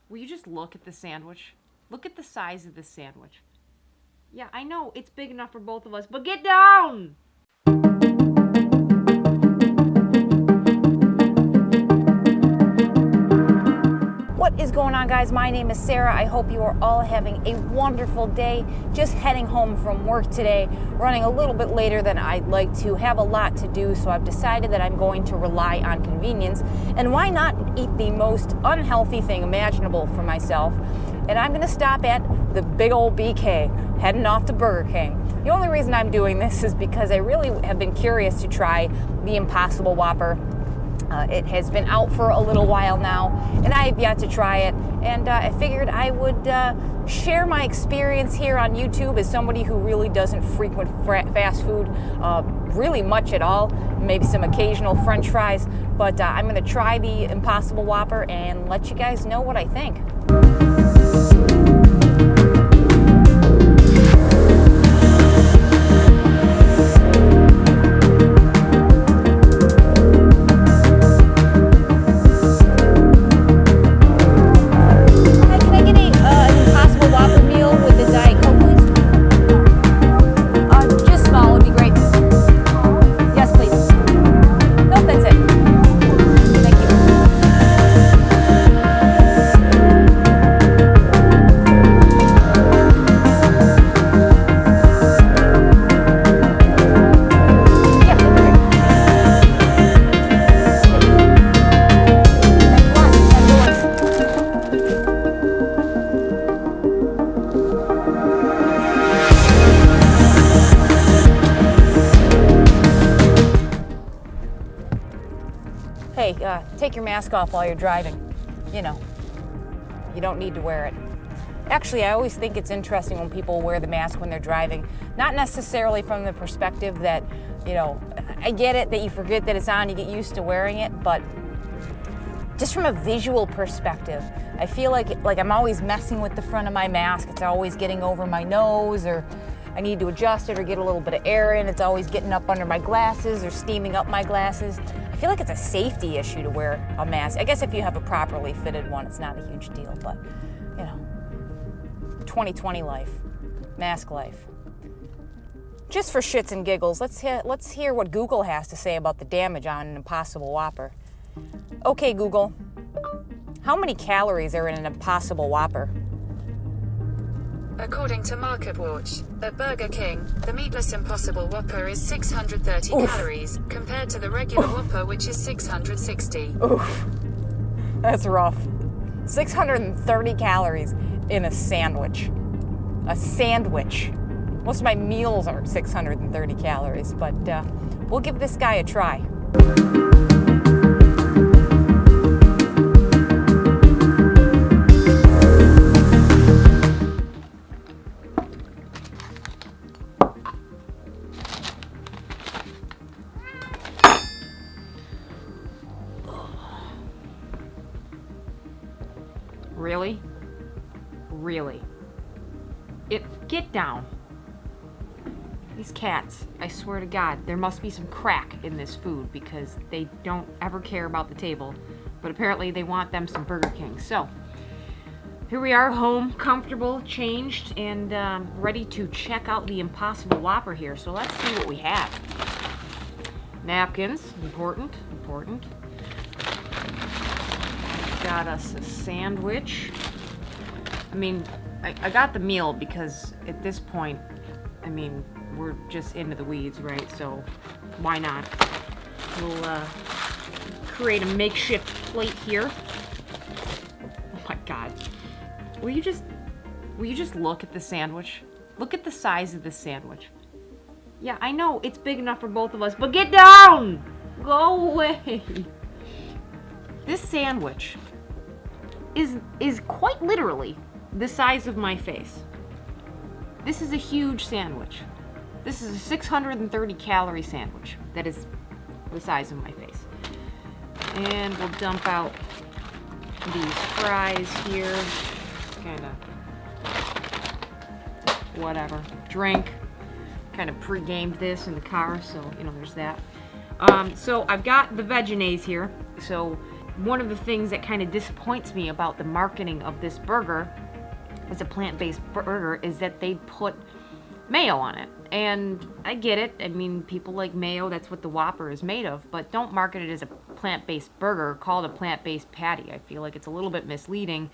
Will you just look at the sandwich? Look at the size of this sandwich. Yeah, I know it's big enough for both of us, but get down! What is going on, guys? My name is Sarah. I hope you are all having a wonderful day. Just heading home from work today, running a little bit later than I'd like to, have a lot to do, so I've decided that I'm going to rely on convenience. And why not eat the most unhealthy thing imaginable for myself? And I'm going to stop at the big old BK, heading off to Burger King. The only reason I'm doing this is because I really have been curious to try the Impossible Whopper. It has been out for a little while now, and I have yet to try it. And I figured I would share my experience here on YouTube as somebody who really doesn't frequent fast food really much at all. Maybe some occasional French fries, but I'm going to try the Impossible Whopper and let you guys know what I think. Hey, take your mask off while you're driving. You know, you don't need to wear it. Actually, I always think it's interesting when people wear the mask when they're driving. Not necessarily from the perspective that, you know, I get it that you forget that it's on, you get used to wearing it, but just from a visual perspective, I feel like I'm always messing with the front of my mask. It's always getting over my nose, or I need to adjust it or get a little bit of air in. It's always getting up under my glasses or steaming up my glasses. I feel like it's a safety issue to wear a mask. I guess if you have a properly fitted one, it's not a huge deal, but you know, 2020 life, mask life. Just for shits and giggles, let's hear what Google has to say about the damage on an Impossible Whopper. Okay, Google, how many calories are in an Impossible Whopper? According to MarketWatch, at Burger King, the meatless Impossible Whopper is 630 calories, compared to the regular Whopper, which is 660. Oof, that's rough. 630 calories in a sandwich. A sandwich. Most of my meals are 630 calories, but we'll give this guy a try. Really? Really? Get down. These cats, I swear to God, there must be some crack in this food because they don't ever care about the table, but apparently they want them some Burger King. So, here we are, home, comfortable, changed, and ready to check out the Impossible Whopper here. So let's see what we have. Napkins, important. Got us a sandwich. I mean, I got the meal because at this point, I mean, we're just into the weeds, right? So why not? We'll create a makeshift plate here. Oh my God. Will you just look at the sandwich? Look at the size of this sandwich. Yeah, I know it's big enough for both of us, but get down! Go away. This sandwich is quite literally the size of my face. This is a huge sandwich. This is a 630 calorie sandwich that is the size of my face. And we'll dump out these fries here. Kind of whatever. Drink. Kind of pre-gamed this in the car, so you know there's that. So I've got the veggies here. So one of the things that kind of disappoints me about the marketing of this burger as a plant-based burger is that they put mayo on it. And I get it. I mean, people like mayo. That's what the Whopper is made of. But don't market it as a plant-based burger. Call it a plant-based patty. I feel like it's a little bit misleading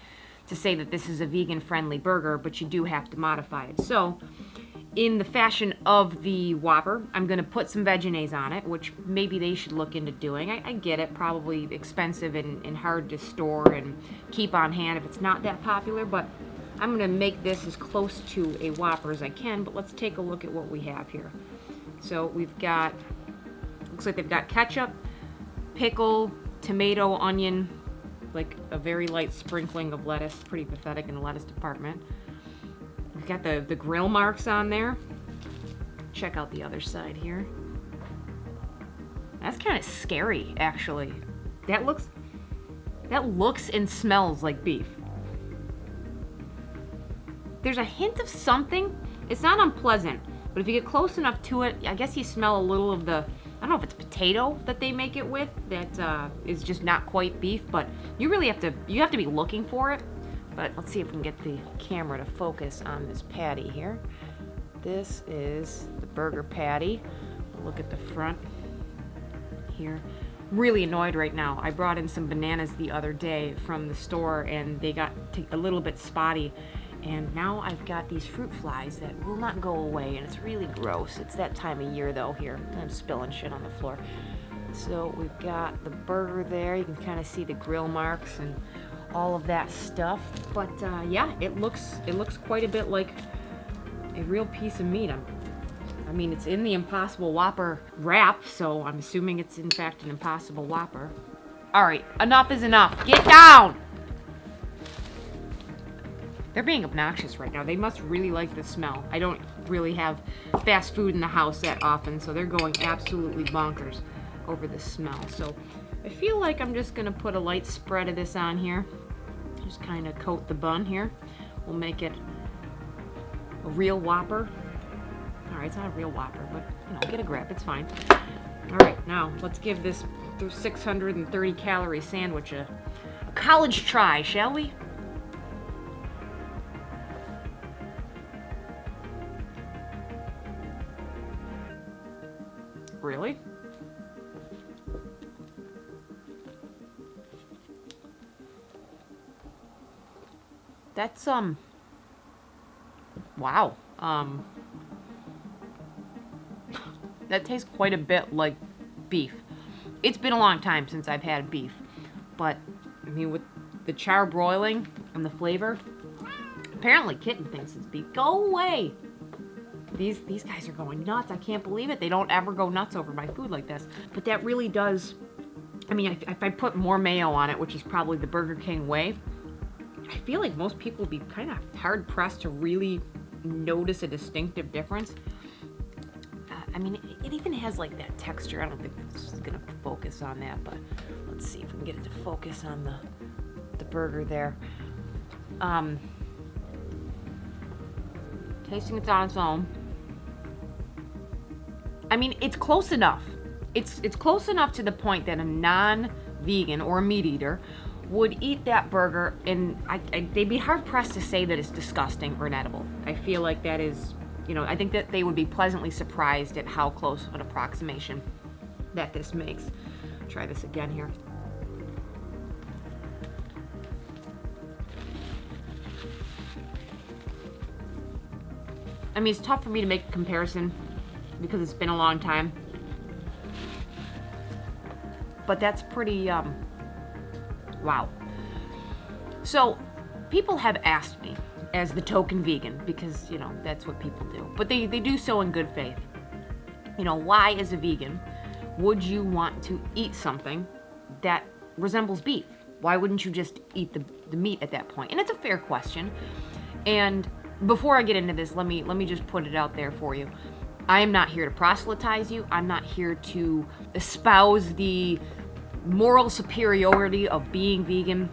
to say that this is a vegan-friendly burger, but you do have to modify it. So, in the fashion of the Whopper, I'm going to put some Vegenaise on it, which maybe they should look into doing. I get it. Probably expensive and hard to store and keep on hand if it's not that popular, but I'm going to make this as close to a Whopper as I can, but let's take a look at what we have here. So we've got, looks like they've got ketchup, pickle, tomato, onion, like a very light sprinkling of lettuce. Pretty pathetic in the lettuce department. We've got the grill marks on there. Check out the other side here. That's kind of scary, actually. That looks and smells like beef. There's a hint of something. It's not unpleasant, but if you get close enough to it, I guess you smell a little of the, I don't know if it's potato that they make it with that is just not quite beef, but you really have to be looking for it. But let's see if we can get the camera to focus on this patty here. This is the burger patty. Look at the front here. Really annoyed right now. I brought in some bananas the other day from the store and they got a little bit spotty. And now I've got these fruit flies that will not go away, and it's really gross. It's that time of year, though. Here, I'm spilling shit on the floor. So we've got the burger there. You can kind of see the grill marks and all of that stuff. But yeah, it looks quite a bit like a real piece of meat. I mean, it's in the Impossible Whopper wrap, so I'm assuming it's in fact an Impossible Whopper. All right, enough is enough. Get down! They're being obnoxious right now. They must really like the smell. I don't really have fast food in the house that often, so they're going absolutely bonkers over the smell. So I feel like I'm just gonna put a light spread of this on here. Just kind of coat the bun here. We'll make it a real Whopper. All right, it's not a real Whopper, but you know, get a grip, it's fine. All right, now let's give this 630 calorie sandwich a college try, shall we? Really? That's, wow. That tastes quite a bit like beef. It's been a long time since I've had beef, but, I mean, with the char broiling and the flavor, apparently Kitten thinks it's beef. Go away! These guys are going nuts. I can't believe it. They don't ever go nuts over my food like this. But that really does, I mean, if I put more mayo on it, which is probably the Burger King way, I feel like most people would be kind of hard-pressed to really notice a distinctive difference. I mean, it even has like that texture. I don't think this is going to focus on that, but let's see if we can get it to focus on the burger there. Tasting it on its own. I mean, it's close enough. It's close enough to the point that a non-vegan or a meat eater would eat that burger, and they'd be hard-pressed to say that it's disgusting or inedible. I feel like that is, you know, I think that they would be pleasantly surprised at how close an approximation that this makes. Try this again here. I mean, it's tough for me to make a comparison because it's been a long time. But that's pretty, wow. So, people have asked me, as the token vegan, because, you know, that's what people do. But they do so in good faith. You know, why, as a vegan, would you want to eat something that resembles beef? Why wouldn't you just eat the meat at that point? And it's a fair question. And before I get into this, let me just put it out there for you. I am not here to proselytize you. I'm not here to espouse the moral superiority of being vegan.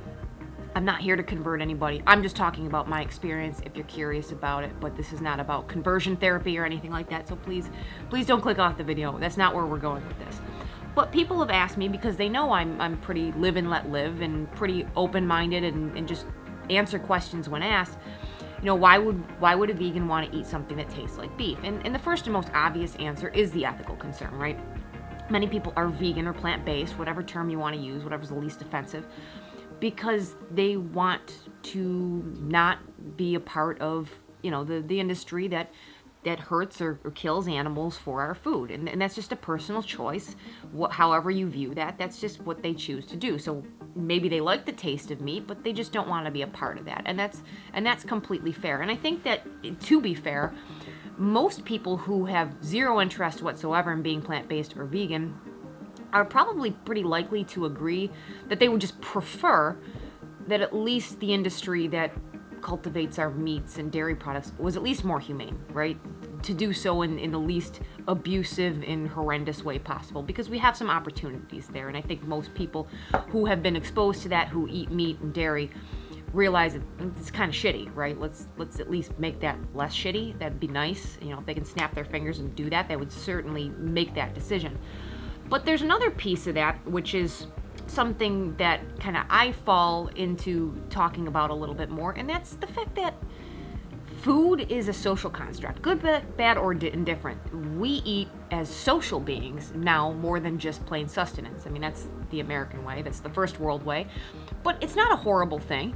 I'm not here to convert anybody. I'm just talking about my experience if you're curious about it, but this is not about conversion therapy or anything like that, so please don't click off the video. That's not where we're going with this. But people have asked me, because they know I'm pretty live and let live and pretty open-minded and just answer questions when asked, why would a vegan want to eat something that tastes like beef? And the first and most obvious answer is the ethical concern, right? Many people are vegan or plant-based, whatever term you want to use, whatever's the least offensive, because they want to not be a part of, the industry that hurts or kills animals for our food. And that's just a personal choice. However you view that, that's just what they choose to do. So maybe they like the taste of meat, but they just don't want to be a part of that. And that's completely fair. And I think that, to be fair, most people who have zero interest whatsoever in being plant-based or vegan are probably pretty likely to agree that they would just prefer that at least the industry that cultivates our meats and dairy products was at least more humane, right? To do so in the least abusive and horrendous way possible, because we have some opportunities there. And I think most people who have been exposed to that, who eat meat and dairy, realize it's kind of shitty, right? Let's at least make that less shitty. That'd be nice. If they can snap their fingers and do that, they would certainly make that decision. But there's another piece of that, which is something that kind of I fall into talking about a little bit more, and that's the fact that food is a social construct, good, bad, or indifferent. We eat as social beings now more than just plain sustenance. I mean, that's the American way, that's the first world way, but it's not a horrible thing.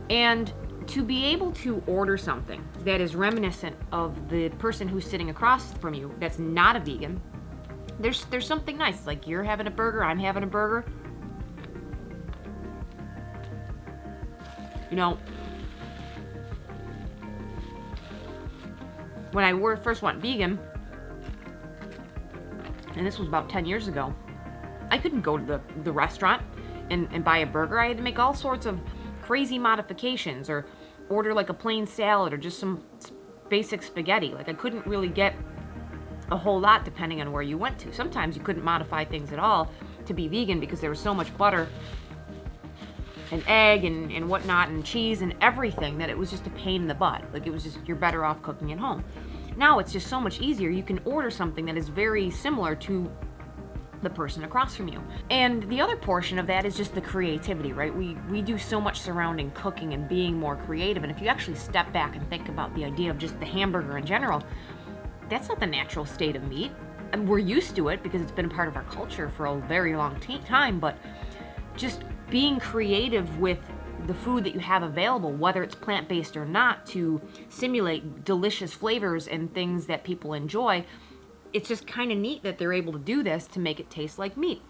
And to be able to order something that is reminiscent of the person who's sitting across from you that's not a vegan, there's something nice. Like, you're having a burger, I'm having a burger. When I first went vegan, and this was about 10 years ago, I couldn't go to the restaurant and buy a burger. I had to make all sorts of crazy modifications, or order like a plain salad or just some basic spaghetti. Like, I couldn't really get a whole lot depending on where you went to. Sometimes you couldn't modify things at all to be vegan because there was so much butter and egg and whatnot and cheese and everything that it was just a pain in the butt. Like, it was just, you're better off cooking at home. Now it's just so much easier. You can order something that is very similar to the person across from you. And the other portion of that is just the creativity, right? We do so much surrounding cooking and being more creative. And if you actually step back and think about the idea of just the hamburger in general, that's not the natural state of meat. And we're used to it because it's been a part of our culture for a very long time, but just being creative with the food that you have available, whether it's plant-based or not, to simulate delicious flavors and things that people enjoy, it's just kind of neat that they're able to do this to make it taste like meat.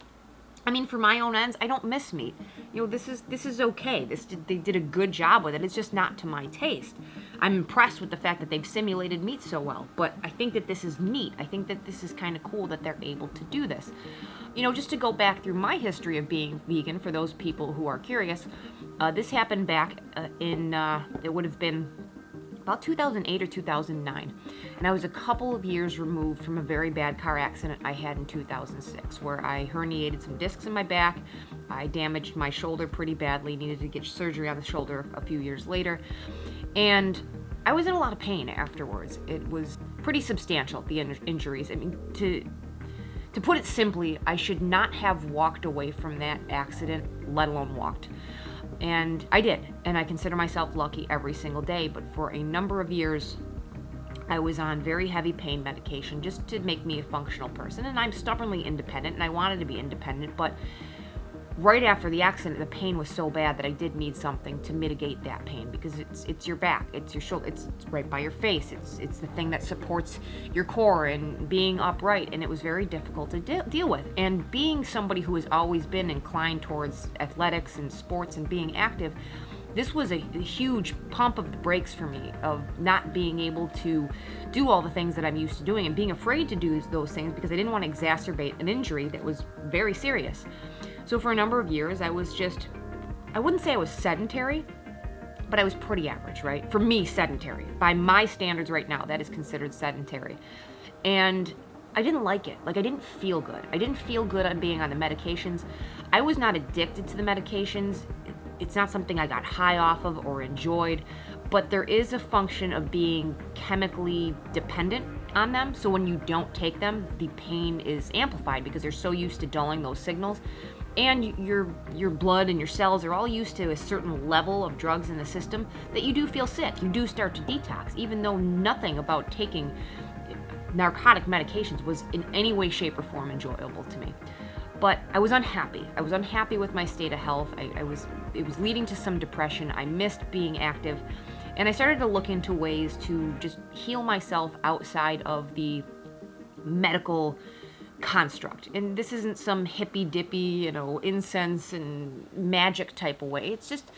I mean, for my own ends, I don't miss meat. This is okay. They did a good job with it. It's just not to my taste. I'm impressed with the fact that they've simulated meat so well, but I think that this is neat. I think that this is kind of cool that they're able to do this. Just to go back through my history of being vegan, for those people who are curious, this happened back in, it would have been about 2008 or 2009. And I was a couple of years removed from a very bad car accident I had in 2006, where I herniated some discs in my back. I damaged my shoulder pretty badly, needed to get surgery on the shoulder a few years later. And I was in a lot of pain afterwards. It was pretty substantial, the injuries. I mean, to put it simply, I should not have walked away from that accident, let alone walked. And I did, and I consider myself lucky every single day, but for a number of years, I was on very heavy pain medication just to make me a functional person, and I'm stubbornly independent, and I wanted to be independent, but right after the accident, the pain was so bad that I did need something to mitigate that pain, because it's your back, it's your shoulder, it's right by your face, it's the thing that supports your core and being upright, and it was very difficult to deal with. And being somebody who has always been inclined towards athletics and sports and being active, this was a huge pump of the brakes for me, of not being able to do all the things that I'm used to doing and being afraid to do those things because I didn't want to exacerbate an injury that was very serious. So for a number of years, I was just, I wouldn't say I was sedentary, but I was pretty average, right? For me, sedentary. By my standards right now, that is considered sedentary. And I didn't like it. Like, I didn't feel good. I didn't feel good on being on the medications. I was not addicted to the medications. It's not something I got high off of or enjoyed, but there is a function of being chemically dependent on them. So when you don't take them, the pain is amplified because they're so used to dulling those signals. And your blood and your cells are all used to a certain level of drugs in the system that you do feel sick. You do start to detox, even though nothing about taking narcotic medications was in any way, shape, or form enjoyable to me. But I was unhappy. I was unhappy with my state of health. It was leading to some depression. I missed being active. And I started to look into ways to just heal myself outside of the medical construct. And this isn't some hippy dippy, incense and magic type of way. It's just,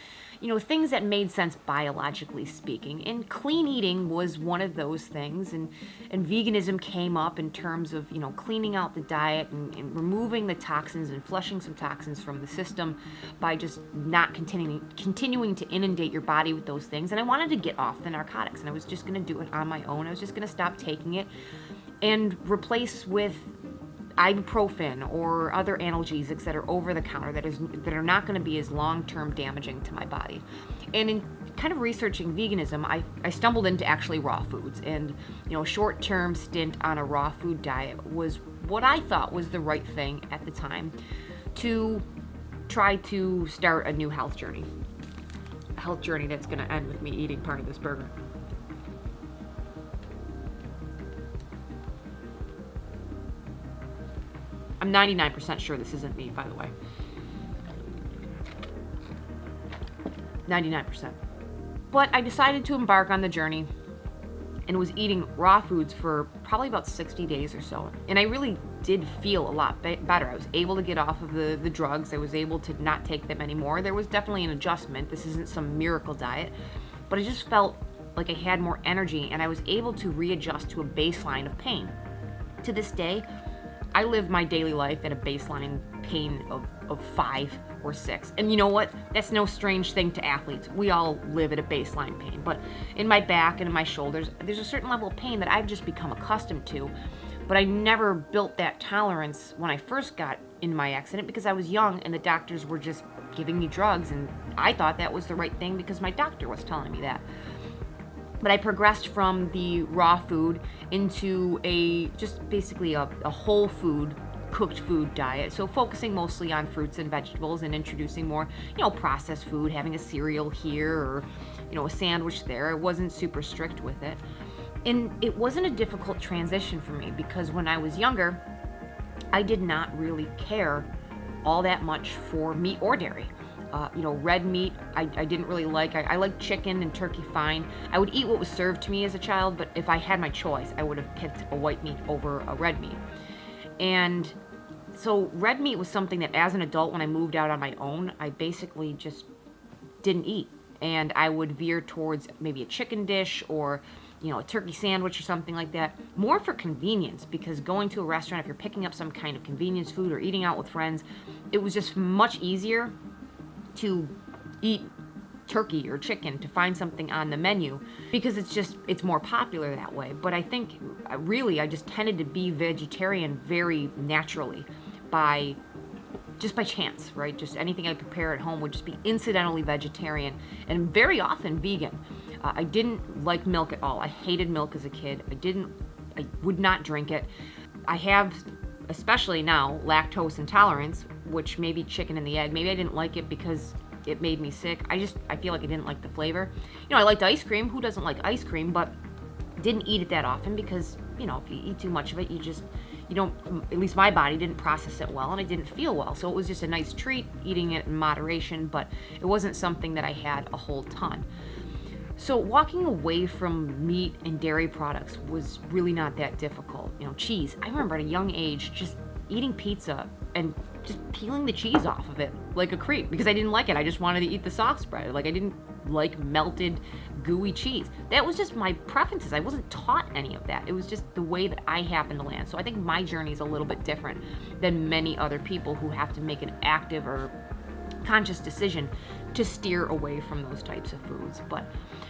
things that made sense biologically speaking. And clean eating was one of those things. And veganism came up in terms of, cleaning out the diet and removing the toxins and flushing some toxins from the system by just not continuing to inundate your body with those things. And I wanted to get off the narcotics, and I was just going to do it on my own. I was just going to stop taking it and replace with ibuprofen or other analgesics that are over the counter that are not going to be as long-term damaging to my body. And in kind of researching veganism, I stumbled into actually raw foods, and a short-term stint on a raw food diet was what I thought was the right thing at the time to try to start a new health journey. A health journey that's going to end with me eating part of this burger. I'm 99% sure this isn't meat, by the way. 99%. But I decided to embark on the journey and was eating raw foods for probably about 60 days or so. And I really did feel a lot better. I was able to get off of the drugs. I was able to not take them anymore. There was definitely an adjustment. This isn't some miracle diet, but I just felt like I had more energy, and I was able to readjust to a baseline of pain. To this day, I live my daily life at a baseline pain of 5 or 6. And you know what? That's no strange thing to athletes. We all live at a baseline pain. But in my back and in my shoulders, there's a certain level of pain that I've just become accustomed to. But I never built that tolerance when I first got in my accident because I was young and the doctors were just giving me drugs. And I thought that was the right thing because my doctor was telling me that. But I progressed from the raw food into basically a whole food, cooked food diet. So focusing mostly on fruits and vegetables and introducing more, processed food, having a cereal here or, a sandwich there. I wasn't super strict with it. And it wasn't a difficult transition for me because when I was younger, I did not really care all that much for meat or dairy. Red meat, I didn't really like. I liked chicken and turkey fine. I would eat what was served to me as a child, but if I had my choice, I would have picked a white meat over a red meat. And so red meat was something that as an adult, when I moved out on my own, I basically just didn't eat. And I would veer towards maybe a chicken dish or, a turkey sandwich or something like that, more for convenience, because going to a restaurant, if you're picking up some kind of convenience food or eating out with friends, it was just much easier to eat turkey or chicken, to find something on the menu, because it's more popular that way. But I think really I just tended to be vegetarian very naturally by chance, right? Just anything I prepare at home would just be incidentally vegetarian and very often vegan. I didn't like milk at all. I hated milk as a kid. I would not drink it. I have, especially now, lactose intolerance, which may be chicken and the egg. Maybe I didn't like it because it made me sick. I feel like I didn't like the flavor. I liked ice cream. Who doesn't like ice cream? But didn't eat it that often because, if you eat too much of it, you don't, at least my body didn't process it well and I didn't feel well. So it was just a nice treat, eating it in moderation, but it wasn't something that I had a whole ton. So walking away from meat and dairy products was really not that difficult. Cheese. I remember at a young age just eating pizza and just peeling the cheese off of it like a creep because I didn't like it. I just wanted to eat the soft spread. Like I didn't like melted, gooey cheese. That was just my preferences. I wasn't taught any of that. It was just the way that I happened to land. So I think my journey is a little bit different than many other people who have to make an active or conscious decision to steer away from those types of foods. But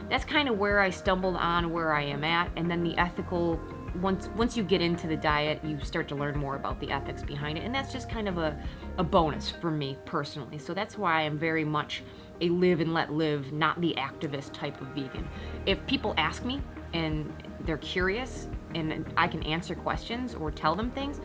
that's kind of where I stumbled on where I am at. And then the ethical, once you get into the diet, you start to learn more about the ethics behind it. And that's just kind of a bonus for me personally. So that's why I'm very much a live and let live, not the activist type of vegan. If people ask me and they're curious, and I can answer questions or tell them things,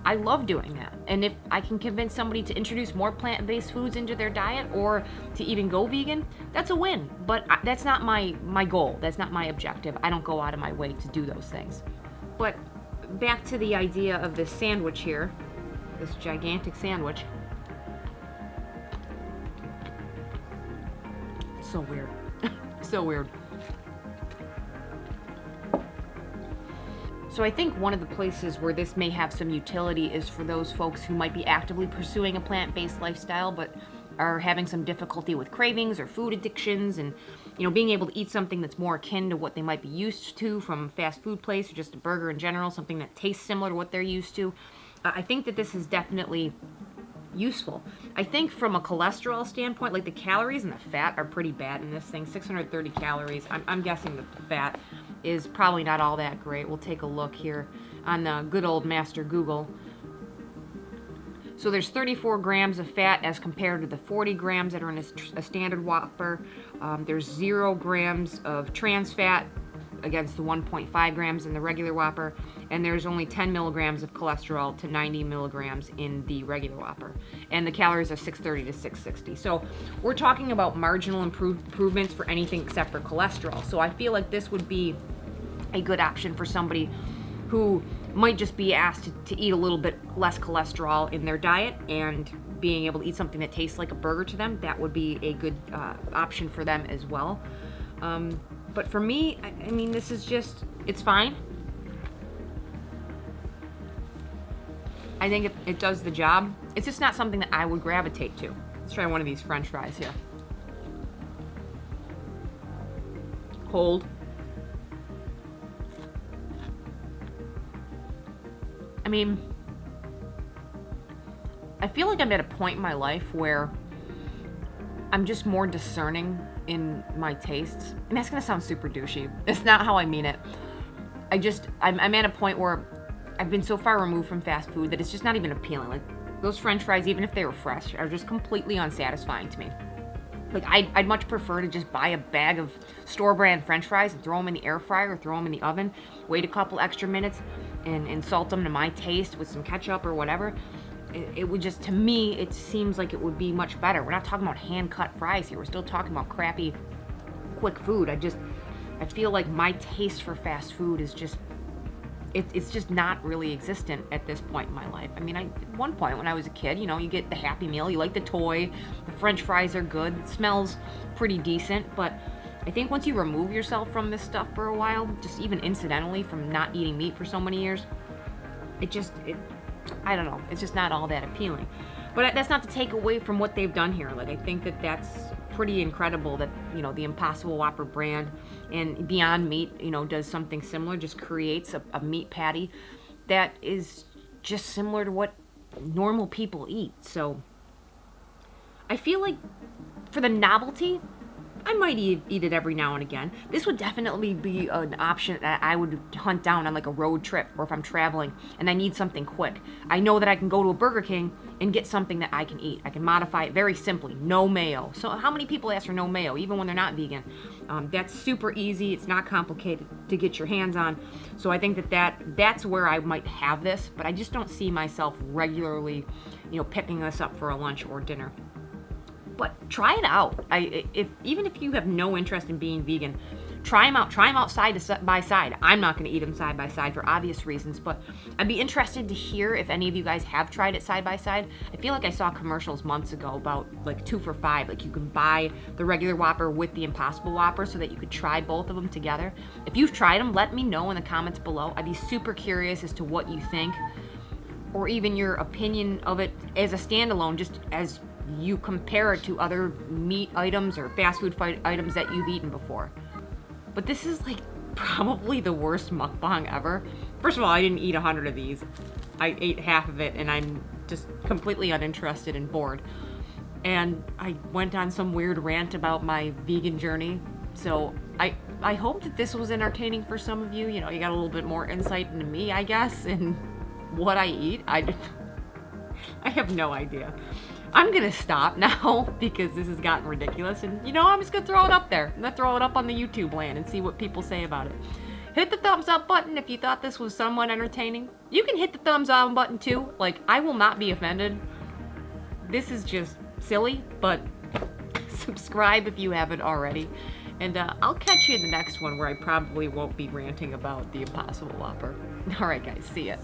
I love doing that. And if I can convince somebody to introduce more plant-based foods into their diet or to even go vegan, that's a win. But that's not my goal. That's not my objective. I don't go out of my way to do those things. But back to the idea of this sandwich here, this gigantic sandwich. So weird. So weird. So I think one of the places where this may have some utility is for those folks who might be actively pursuing a plant-based lifestyle but are having some difficulty with cravings or food addictions, and being able to eat something that's more akin to what they might be used to from a fast food place or just a burger in general, something that tastes similar to what they're used to. I think that this is definitely useful. I think from a cholesterol standpoint, like the calories and the fat are pretty bad in this thing. 630 calories. I'm guessing that the fat is probably not all that great. We'll take a look here on the good old master Google. So there's 34 grams of fat as compared to the 40 grams that are in a standard Whopper. There's 0 grams of trans fat against the 1.5 grams in the regular Whopper, and there's only 10 milligrams of cholesterol to 90 milligrams in the regular Whopper. And the calories are 630 to 660. So we're talking about marginal improvements for anything except for cholesterol. So I feel like this would be a good option for somebody who might just be asked to eat a little bit less cholesterol in their diet, and being able to eat something that tastes like a burger to them, that would be a good option for them as well. But for me, I mean, this is just, it's fine. I think it does the job. It's just not something that I would gravitate to. Let's try one of these French fries here. Cold. I mean, I feel like I'm at a point in my life where I'm just more discerning in my tastes. And that's gonna sound super douchey. It's not how I mean it. I'm at a point where I've been so far removed from fast food that it's just not even appealing. Like, those French fries, even if they were fresh, are just completely unsatisfying to me. Like, I'd much prefer to just buy a bag of store-brand French fries and throw them in the air fryer or throw them in the oven, wait a couple extra minutes, and salt them to my taste with some ketchup or whatever. It would just, to me, it seems like it would be much better. We're not talking about hand-cut fries here. We're still talking about crappy, quick food. I feel like my taste for fast food is just, it's just not really existent at this point in my life. I mean, at one point when I was a kid, you get the Happy Meal, you like the toy, the French fries are good, it smells pretty decent, but I think once you remove yourself from this stuff for a while, just even incidentally from not eating meat for so many years, I don't know, it's just not all that appealing. But that's not to take away from what they've done here. Like, I think that that's pretty incredible that, the Impossible Whopper brand and Beyond Meat, does something similar, just creates a meat patty that is just similar to what normal people eat. So I feel like for the novelty, I might eat it every now and again. This would definitely be an option that I would hunt down on like a road trip, or if I'm traveling and I need something quick. I know that I can go to a Burger King and get something that I can eat. I can modify it very simply. No mayo. So how many people ask for no mayo, even when they're not vegan? That's super easy. It's not complicated to get your hands on. So I think that's where I might have this, but I just don't see myself regularly, picking this up for a lunch or dinner. But try it out. Even if you have no interest in being vegan, try them out. Try them out side by side. I'm not going to eat them side by side for obvious reasons, but I'd be interested to hear if any of you guys have tried it side by side. I feel like I saw commercials months ago about like 2 for $5. Like, you can buy the regular Whopper with the Impossible Whopper so that you could try both of them together. If you've tried them, let me know in the comments below. I'd be super curious as to what you think, or even your opinion of it as a standalone, just as you compare it to other meat items or fast food items that you've eaten before. But this is like probably the worst mukbang ever. First of all, I didn't eat 100 of these. I ate half of it and I'm just completely uninterested and bored. And I went on some weird rant about my vegan journey. So I hope that this was entertaining for some of you. You got a little bit more insight into me, I guess, and what I eat. I have no idea. I'm gonna stop now because this has gotten ridiculous, and I'm just gonna throw it up there. I'm gonna throw it up on the YouTube land and see what people say about it. Hit the thumbs up button if you thought this was somewhat entertaining. You can hit the thumbs down button too. Like, I will not be offended. This is just silly, but subscribe if you haven't already. And I'll catch you in the next one where I probably won't be ranting about the Impossible Whopper. All right, guys, see ya.